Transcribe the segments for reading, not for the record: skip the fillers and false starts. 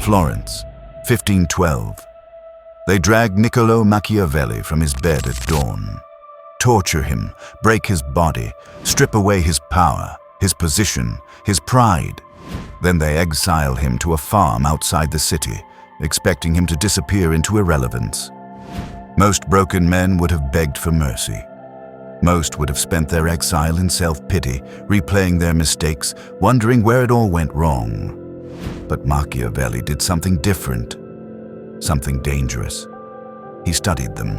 Florence, 1512. They drag Niccolo Machiavelli from his bed at dawn, torture him, break his body, strip away his power, his position, his pride. Then they exile him to a farm outside the city, expecting him to disappear into irrelevance. Most broken men would have begged for mercy. Most would have spent their exile in self-pity, replaying their mistakes, wondering where it all went wrong. But Machiavelli did something different, something dangerous. He studied them.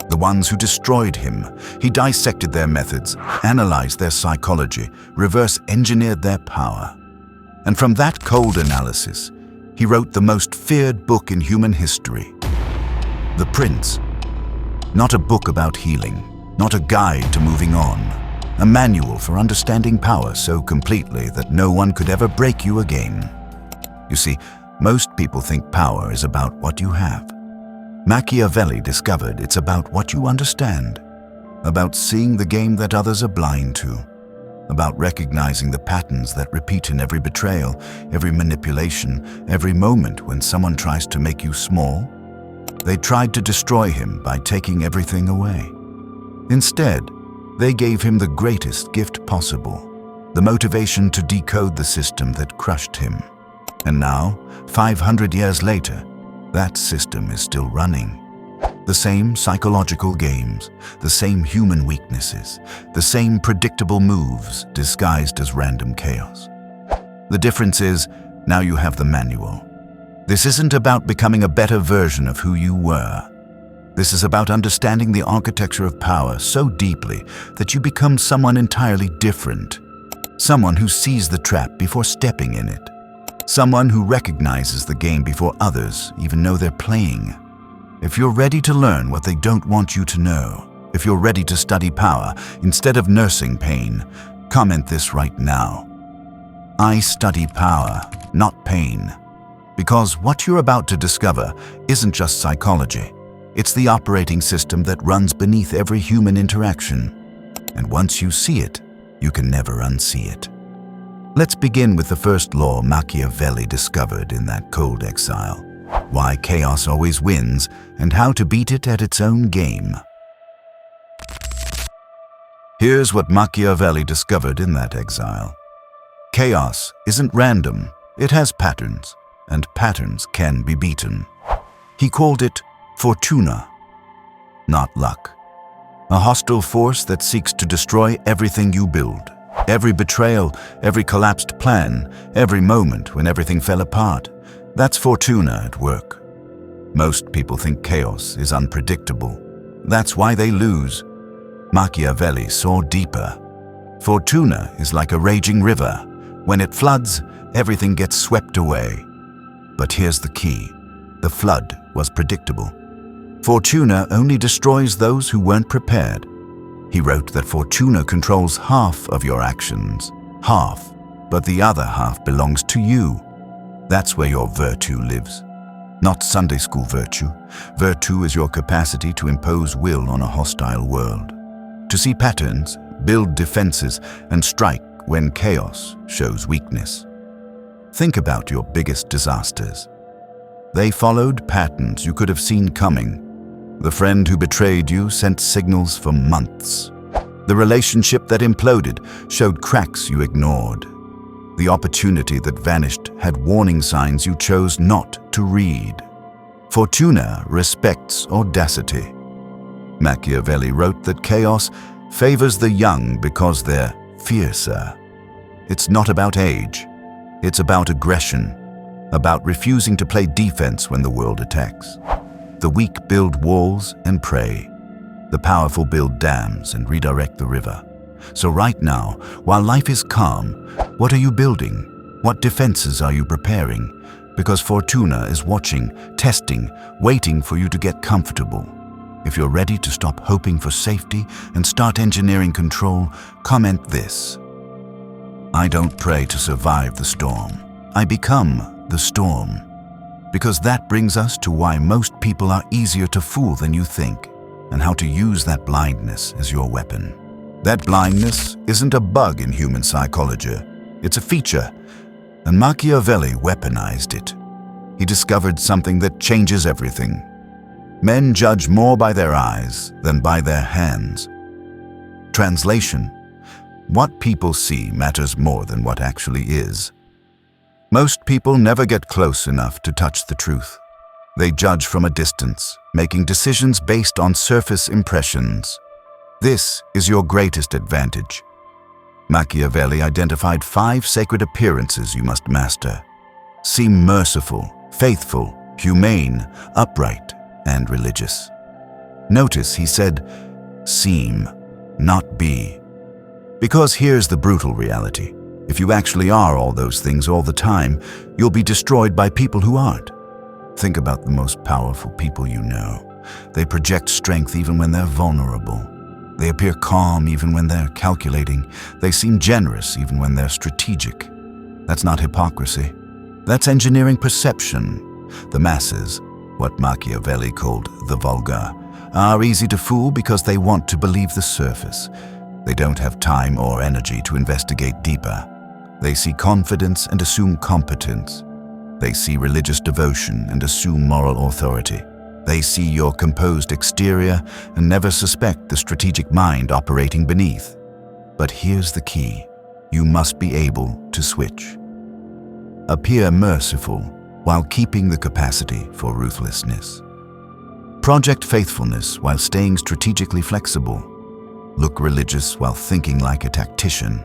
The ones who destroyed him. He dissected their methods, analyzed their psychology, reverse-engineered their power. And from that cold analysis, he wrote the most feared book in human history, The Prince. Not a book about healing, not a guide to moving on, a manual for understanding power so completely that no one could ever break you again. You see, most people think power is about what you have. Machiavelli discovered it's about what you understand, about seeing the game that others are blind to, about recognizing the patterns that repeat in every betrayal, every manipulation, every moment when someone tries to make you small. They tried to destroy him by taking everything away. Instead, they gave him the greatest gift possible, the motivation to decode the system that crushed him. And now, 500 years later, that system is still running. The same psychological games, the same human weaknesses, the same predictable moves disguised as random chaos. The difference is, now you have the manual. This isn't about becoming a better version of who you were. This is about understanding the architecture of power so deeply that you become someone entirely different. Someone who sees the trap before stepping in it. Someone who recognizes the game before others even know they're playing. If you're ready to learn what they don't want you to know, if you're ready to study power instead of nursing pain, comment this right now. I study power, not pain. Because what you're about to discover isn't just psychology. It's the operating system that runs beneath every human interaction. And once you see it, you can never unsee it. Let's begin with the first law Machiavelli discovered in that cold exile. Why chaos always wins, and how to beat it at its own game. Here's what Machiavelli discovered in that exile. Chaos isn't random, it has patterns, and patterns can be beaten. He called it fortuna, not luck. A hostile force that seeks to destroy everything you build. Every betrayal, every collapsed plan, every moment when everything fell apart. That's fortuna at work. Most people think chaos is unpredictable. That's why they lose. Machiavelli saw deeper. Fortuna is like a raging river. When it floods, everything gets swept away. But here's the key. The flood was predictable. Fortuna only destroys those who weren't prepared. He wrote that fortuna controls half of your actions. Half, but the other half belongs to you. That's where your virtue lives. Not Sunday school virtue. Virtue is your capacity to impose will on a hostile world. To see patterns, build defenses, and strike when chaos shows weakness. Think about your biggest disasters. They followed patterns you could have seen coming. The friend who betrayed you sent signals for months. The relationship that imploded showed cracks you ignored. The opportunity that vanished had warning signs you chose not to read. Fortuna respects audacity. Machiavelli wrote that chaos favors the young because they're fiercer. It's not about age. It's about aggression, about refusing to play defense when the world attacks. The weak build walls and pray. The powerful build dams and redirect the river. So right now, while life is calm, what are you building? What defenses are you preparing? Because Fortuna is watching, testing, waiting for you to get comfortable. If you're ready to stop hoping for safety and start engineering control, comment this. I don't pray to survive the storm. I become the storm. Because that brings us to why most people are easier to fool than you think, and how to use that blindness as your weapon. That blindness isn't a bug in human psychology. It's a feature, and Machiavelli weaponized it. he discovered something that changes everything. Men judge more by their eyes than by their hands. Translation: what people see matters more than what actually is. Most people never get close enough to touch the truth. They judge from a distance, making decisions based on surface impressions. This is your greatest advantage. Machiavelli identified 5 sacred appearances you must master. Seem merciful, faithful, humane, upright, and religious. Notice he said, seem, not be. Because here's the brutal reality. If you actually are all those things all the time, you'll be destroyed by people who aren't. Think about the most powerful people you know. They project strength even when they're vulnerable. They appear calm even when they're calculating. They seem generous even when they're strategic. That's not hypocrisy. That's engineering perception. The masses, what Machiavelli called the vulgar, are easy to fool because they want to believe the surface. They don't have time or energy to investigate deeper. They see confidence and assume competence. They see religious devotion and assume moral authority. They see your composed exterior and never suspect the strategic mind operating beneath. But here's the key. You must be able to switch. Appear merciful while keeping the capacity for ruthlessness. Project faithfulness while staying strategically flexible. Look religious while thinking like a tactician.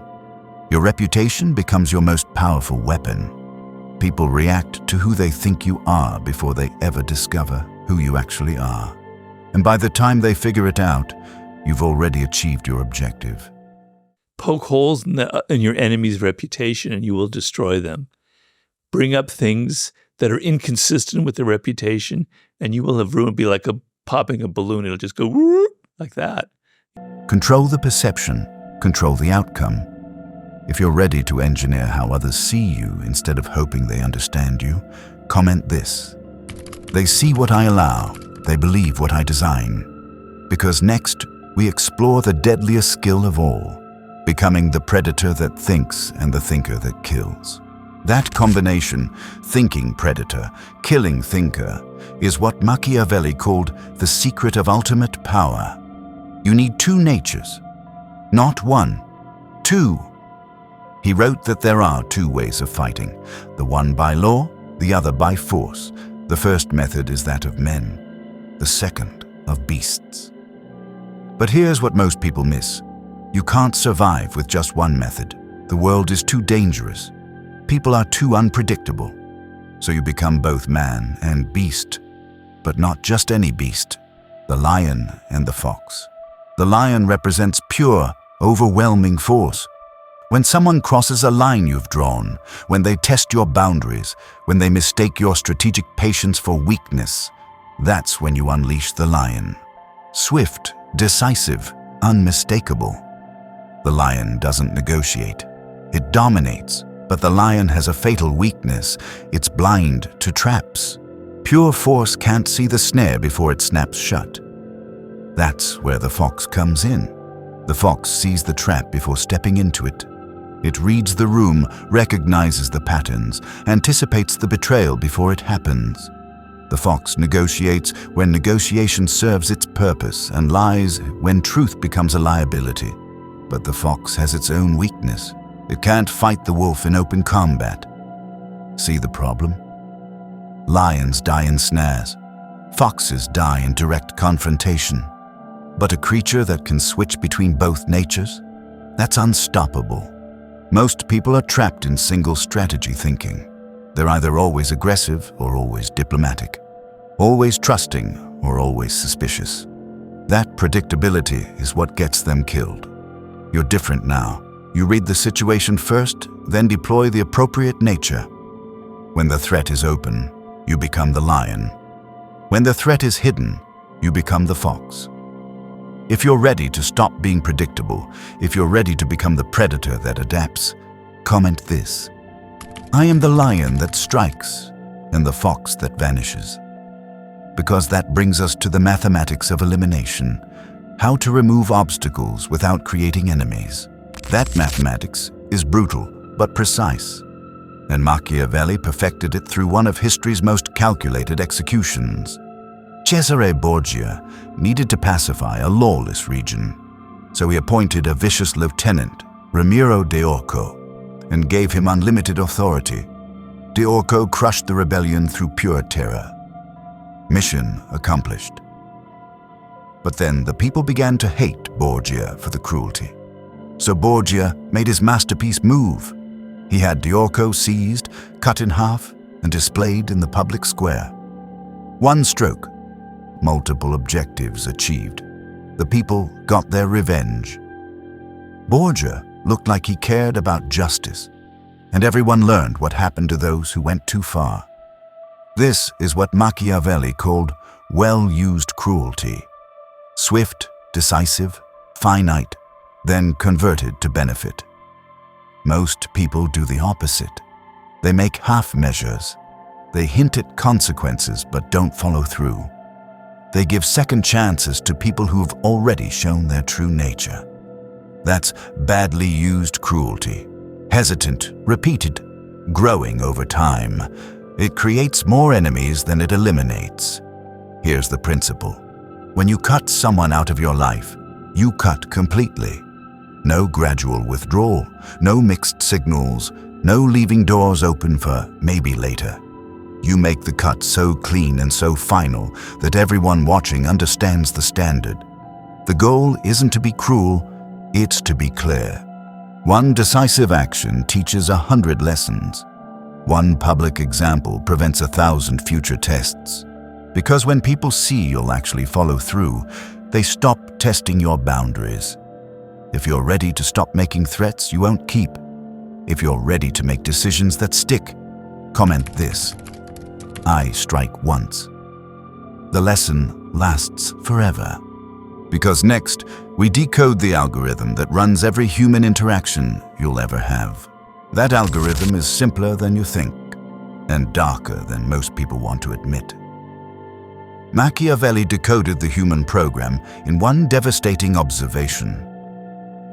Your reputation becomes your most powerful weapon. People react to who they think you are before they ever discover who you actually are. And by the time they figure it out, you've already achieved your objective. Poke holes in your enemy's reputation and you will destroy them. Bring up things that are inconsistent with their reputation and you will have ruined, be like popping a balloon. It'll just go whoop, like that. Control the perception, control the outcome. If you're ready to engineer how others see you instead of hoping they understand you, comment this. They see what I allow, they believe what I design. Because next, we explore the deadliest skill of all, becoming the predator that thinks and the thinker that kills. That combination, thinking predator, killing thinker, is what Machiavelli called the secret of ultimate power. You need 2 natures, not 1, 2. He wrote that there are 2 ways of fighting, the one by law, the other by force. The first method is that of men, the second of beasts. But here's what most people miss. You can't survive with just one method. The world is too dangerous. People are too unpredictable. So you become both man and beast. But not just any beast, the lion and the fox. The lion represents pure, overwhelming force. When someone crosses a line you've drawn, when they test your boundaries, when they mistake your strategic patience for weakness, that's when you unleash the lion. Swift, decisive, unmistakable. The lion doesn't negotiate. It dominates, but the lion has a fatal weakness. It's blind to traps. Pure force can't see the snare before it snaps shut. That's where the fox comes in. The fox sees the trap before stepping into it. It reads the room, recognizes the patterns, anticipates the betrayal before it happens. The fox negotiates when negotiation serves its purpose and lies when truth becomes a liability. But the fox has its own weakness. It can't fight the wolf in open combat. See the problem? Lions die in snares. Foxes die in direct confrontation. But a creature that can switch between both natures? That's unstoppable. Most people are trapped in single strategy thinking. They're either always aggressive or always diplomatic, always trusting or always suspicious. That predictability is what gets them killed. You're different now. You read the situation first, then deploy the appropriate nature. When the threat is open, you become the lion. When the threat is hidden, you become the fox. If you're ready to stop being predictable, if you're ready to become the predator that adapts, comment this. I am the lion that strikes and the fox that vanishes. Because that brings us to the mathematics of elimination, how to remove obstacles without creating enemies. That mathematics is brutal but precise. and Machiavelli perfected it through one of history's most calculated executions. Cesare Borgia needed to pacify a lawless region, so he appointed a vicious lieutenant, Ramiro de Orco, and gave him unlimited authority. De Orco crushed the rebellion through pure terror. Mission accomplished. But then the people began to hate Borgia for the cruelty. So Borgia made his masterpiece move. He had de Orco seized, cut in half, and displayed in the public square. One stroke, multiple objectives achieved. The people got their revenge. Borgia looked like he cared about justice, and everyone learned what happened to those who went too far. This is what Machiavelli called well-used cruelty. Swift, decisive, finite, then converted to benefit. Most people do the opposite. They make half measures. They hint at consequences but don't follow through. They give second chances to people who've already shown their true nature. That's badly used cruelty. Hesitant, repeated, growing over time. It creates more enemies than it eliminates. Here's the principle. When you cut someone out of your life, you cut completely. No gradual withdrawal, no mixed signals, no leaving doors open for maybe later. You make the cut so clean and so final that everyone watching understands the standard. The goal isn't to be cruel, it's to be clear. One decisive action teaches 100 lessons. One public example prevents 1,000 future tests. Because when people see you'll actually follow through, they stop testing your boundaries. If you're ready to stop making threats you won't keep. If you're ready to make decisions that stick, comment this: I strike once. The lesson lasts forever. Because next, we decode the algorithm that runs every human interaction you'll ever have. That algorithm is simpler than you think, and darker than most people want to admit. Machiavelli decoded the human program in one devastating observation.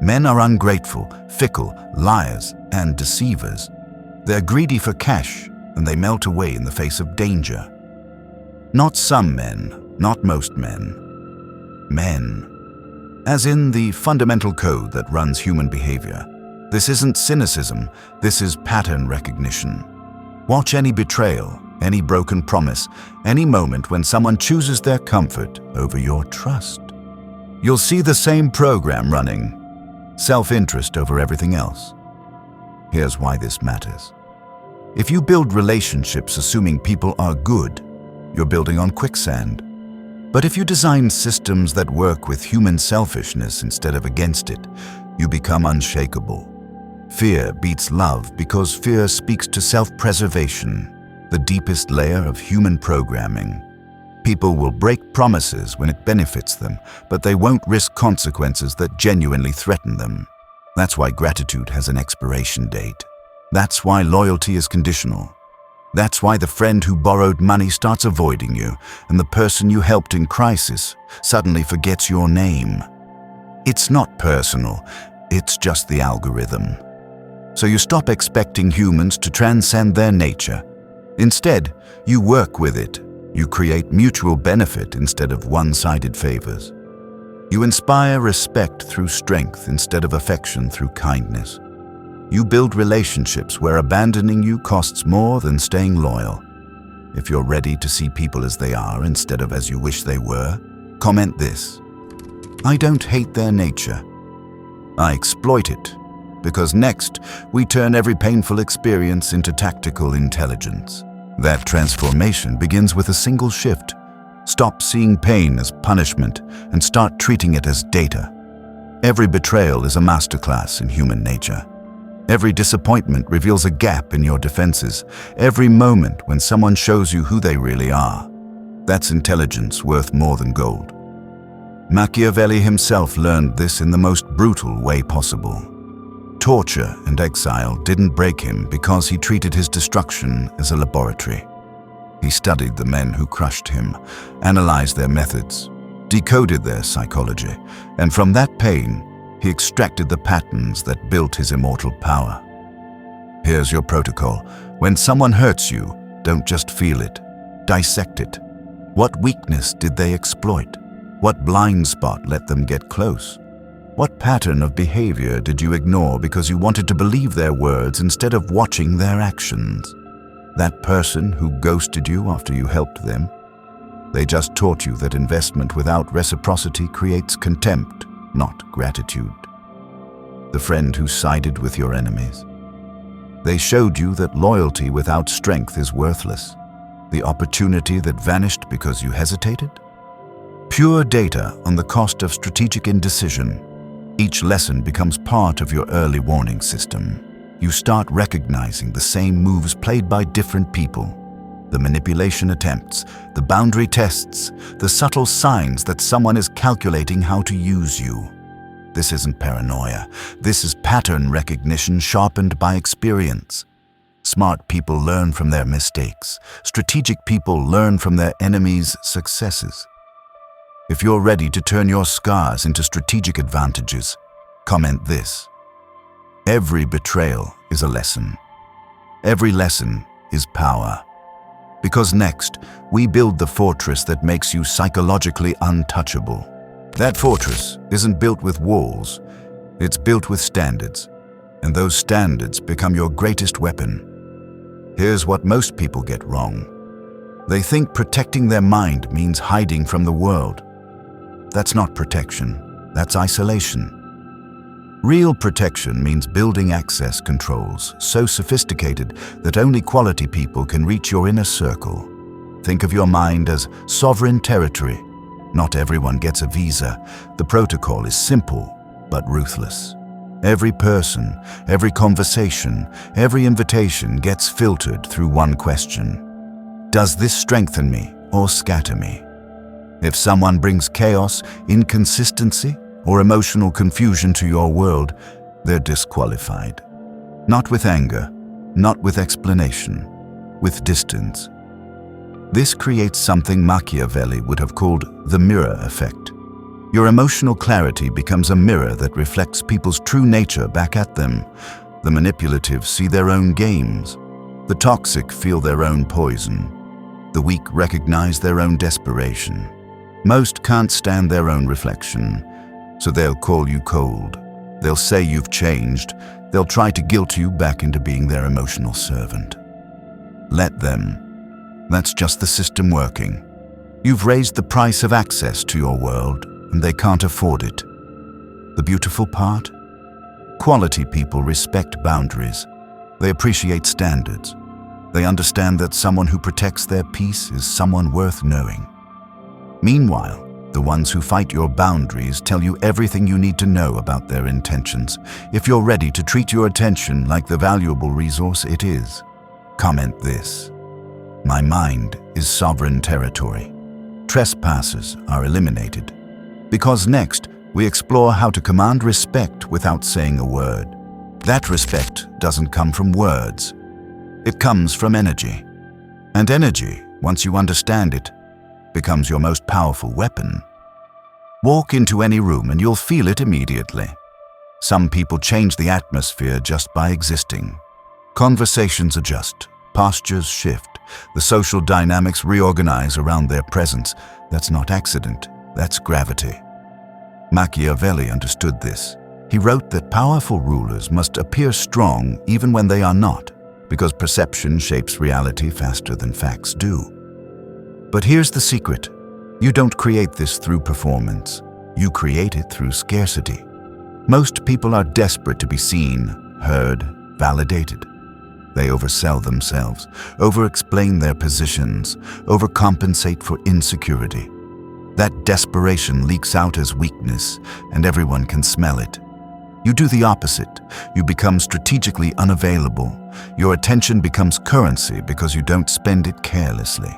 Men are ungrateful, fickle, liars, and deceivers. They're greedy for cash, and they melt away in the face of danger. Not some men, not most men. Men. As in the fundamental code that runs human behavior. This isn't cynicism, this is pattern recognition. Watch any betrayal, any broken promise, any moment when someone chooses their comfort over your trust. You'll see the same program running. Self-interest over everything else. Here's why this matters. If you build relationships assuming people are good, you're building on quicksand. But if you design systems that work with human selfishness instead of against it, you become unshakable. Fear beats love because fear speaks to self-preservation, the deepest layer of human programming. People will break promises when it benefits them, but they won't risk consequences that genuinely threaten them. That's why gratitude has an expiration date. That's why loyalty is conditional. That's why the friend who borrowed money starts avoiding you, and the person you helped in crisis suddenly forgets your name. It's not personal, it's just the algorithm. So you stop expecting humans to transcend their nature. Instead, you work with it. You create mutual benefit instead of one-sided favors. You inspire respect through strength instead of affection through kindness. You build relationships where abandoning you costs more than staying loyal. If you're ready to see people as they are instead of as you wish they were, comment this: I don't hate their nature. I exploit it, because next we turn every painful experience into tactical intelligence. That transformation begins with a single shift. Stop seeing pain as punishment and start treating it as data. Every betrayal is a masterclass in human nature. Every disappointment reveals a gap in your defenses. Every moment when someone shows you who they really are. That's intelligence worth more than gold. Machiavelli himself learned this in the most brutal way possible. Torture and exile didn't break him because he treated his destruction as a laboratory. He studied the men who crushed him, analyzed their methods, decoded their psychology, and from that pain, he extracted the patterns that built his immortal power. Here's your protocol. When someone hurts you, don't just feel it. Dissect it. What weakness did they exploit? What blind spot let them get close? What pattern of behavior did you ignore because you wanted to believe their words instead of watching their actions? That person who ghosted you after you helped them? They just taught you that investment without reciprocity creates contempt, not gratitude. The friend who sided with your enemies? They showed you that loyalty without strength is worthless. The opportunity that vanished because you hesitated? Pure data on the cost of strategic indecision. Each lesson becomes part of your early warning system. You start recognizing the same moves played by different people. The manipulation attempts, the boundary tests, the subtle signs that someone is calculating how to use you. This isn't paranoia. This is pattern recognition sharpened by experience. Smart people learn from their mistakes. Strategic people learn from their enemies' successes. If you're ready to turn your scars into strategic advantages, comment this. Every betrayal is a lesson. Every lesson is power. Because next, we build the fortress that makes you psychologically untouchable. That fortress isn't built with walls, it's built with standards. And those standards become your greatest weapon. Here's what most people get wrong. They think protecting their mind means hiding from the world. That's not protection, that's isolation. Real protection means building access controls so sophisticated that only quality people can reach your inner circle. Think of your mind as sovereign territory. Not everyone gets a visa. The protocol is simple, but ruthless. Every person, every conversation, every invitation gets filtered through one question. Does this strengthen me or scatter me? If someone brings chaos, inconsistency, or emotional confusion to your world, they're disqualified. Not with anger, not with explanation, with distance. This creates something Machiavelli would have called the mirror effect. Your emotional clarity becomes a mirror that reflects people's true nature back at them. The manipulative see their own games. The toxic feel their own poison. The weak recognize their own desperation. Most can't stand their own reflection, so they'll call you cold. They'll say you've changed. They'll try to guilt you back into being their emotional servant. Let them. That's just the system working. You've raised the price of access to your world, and they can't afford it. The beautiful part? Quality people respect boundaries. They appreciate standards. They understand that someone who protects their peace is someone worth knowing. Meanwhile, the ones who fight your boundaries tell you everything you need to know about their intentions. If you're ready to treat your attention like the valuable resource it is, comment this. My mind is sovereign territory. Trespassers are eliminated. Because next, we explore how to command respect without saying a word. That respect doesn't come from words. It comes from energy. And energy, once you understand it, becomes your most powerful weapon. Walk into any room and you'll feel it immediately. Some people change the atmosphere just by existing. Conversations adjust, postures shift, the social dynamics reorganize around their presence. That's not accident, that's gravity. Machiavelli understood this. He wrote that powerful rulers must appear strong even when they are not, because perception shapes reality faster than facts do. But here's the secret. You don't create this through performance. You create it through scarcity. Most people are desperate to be seen, heard, validated. They oversell themselves, over-explain their positions, overcompensate for insecurity. That desperation leaks out as weakness, and everyone can smell it. You do the opposite. You become strategically unavailable. Your attention becomes currency because you don't spend it carelessly.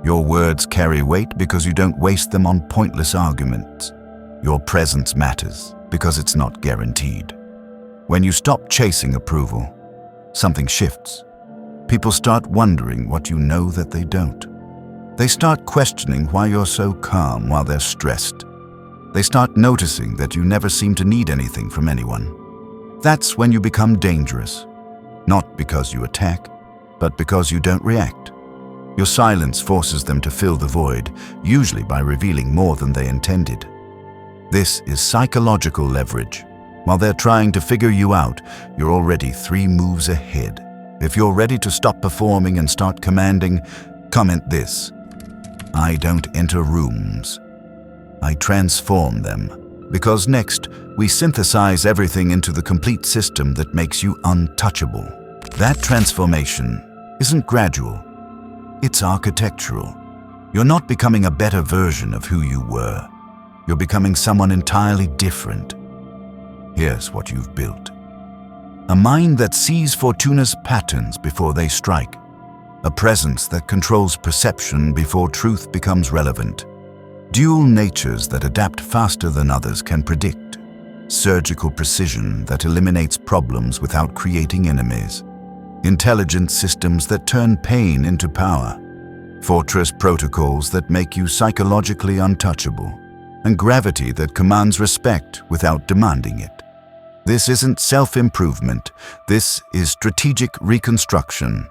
Your words carry weight because you don't waste them on pointless arguments. Your presence matters because it's not guaranteed. When you stop chasing approval, something shifts. People start wondering what you know that they don't. They start questioning why you're so calm while they're stressed. They start noticing that you never seem to need anything from anyone. That's when you become dangerous. not because you attack, but because you don't react. Your silence forces them to fill the void, usually by revealing more than they intended. This is psychological leverage. While they're trying to figure you out, you're already 3 moves ahead. If you're ready to stop performing and start commanding, comment this: I don't enter rooms. I transform them. Because next, we synthesize everything into the complete system that makes you untouchable. That transformation isn't gradual. It's architectural. You're not becoming a better version of who you were. You're becoming someone entirely different. Here's what you've built: a mind that sees Fortuna's patterns before they strike, a presence that controls perception before truth becomes relevant, dual natures that adapt faster than others can predict, surgical precision that eliminates problems without creating enemies, intelligent systems that turn pain into power, fortress protocols that make you psychologically untouchable, and gravity that commands respect without demanding it. This isn't self-improvement. This is strategic reconstruction.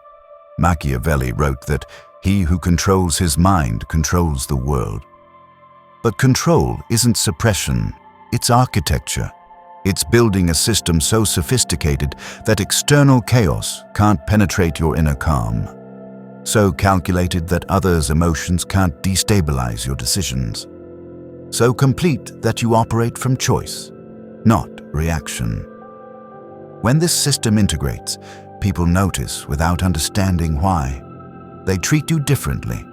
Machiavelli wrote that he who controls his mind controls the world. But control isn't suppression, it's architecture. It's building a system so sophisticated that external chaos can't penetrate your inner calm, so calculated that others' emotions can't destabilize your decisions, so complete that you operate from choice, not reaction. When this system integrates, people notice without understanding why. They treat you differently.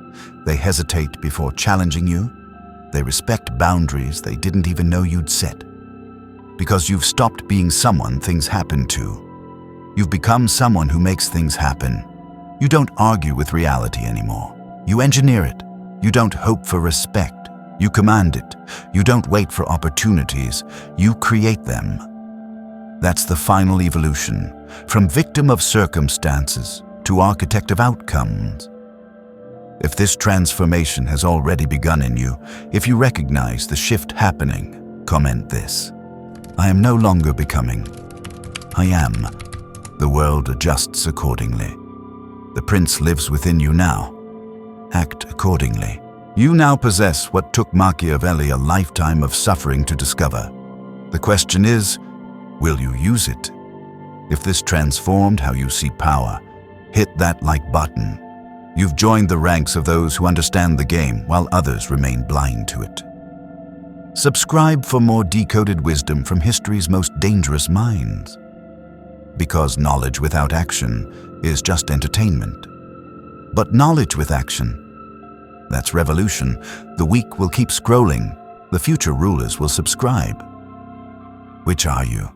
They hesitate before challenging you. They respect boundaries they didn't even know you'd set. Because you've stopped being someone things happen to. You've become someone who makes things happen. You don't argue with reality anymore. You engineer it. You don't hope for respect. You command it. You don't wait for opportunities. You create them. That's the final evolution, from victim of circumstances to architect of outcomes. If this transformation has already begun in you, if you recognize the shift happening, comment this: I am no longer becoming. I am. The world adjusts accordingly. The prince lives within you now. Act accordingly. You now possess what took Machiavelli a lifetime of suffering to discover. The question is, will you use it? If this transformed how you see power, hit that like button. You've joined the ranks of those who understand the game while others remain blind to it. Subscribe for more decoded wisdom from history's most dangerous minds. Because knowledge without action is just entertainment. But knowledge with action, that's revolution. The weak will keep scrolling. The future rulers will subscribe. Which are you?